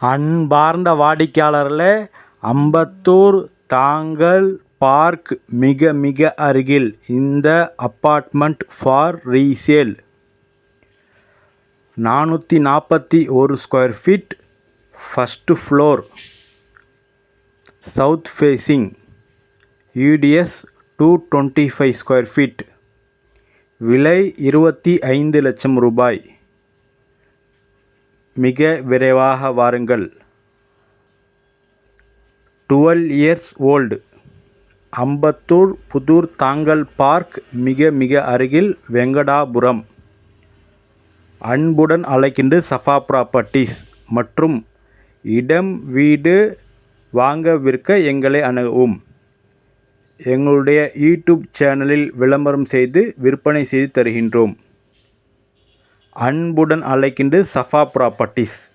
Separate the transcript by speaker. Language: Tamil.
Speaker 1: அன்பார்ந்த வாடிக்கையாளர்களே, அம்பத்தூர் தாங்கல் பார்க் மிக மிக அருகில் இந்த apartment for resale. 441 square feet, first floor, south facing, UDS 225 square feet. விலை 25 லட்சம் ரூபாய். மிக விரைவாக வாருங்கள். 12 years old. Ambattur Pudur Thangal park மிக மிக அருகில், வெங்கடாபுரம். அன்புடன் அழைக்கின்ற சஃபா ப்ராப்பர்ட்டிஸ். மற்றும் இடம் வீடு வாங்க விற்க எங்களை அணுகவும். எங்களுடைய யூடியூப் சேனலில் விளம்பரம் செய்து விற்பனை செய்து தருகின்றோம். அன்புடன் அழைக்கின்ற சஃபா ப்ராப்பர்ட்டிஸ்.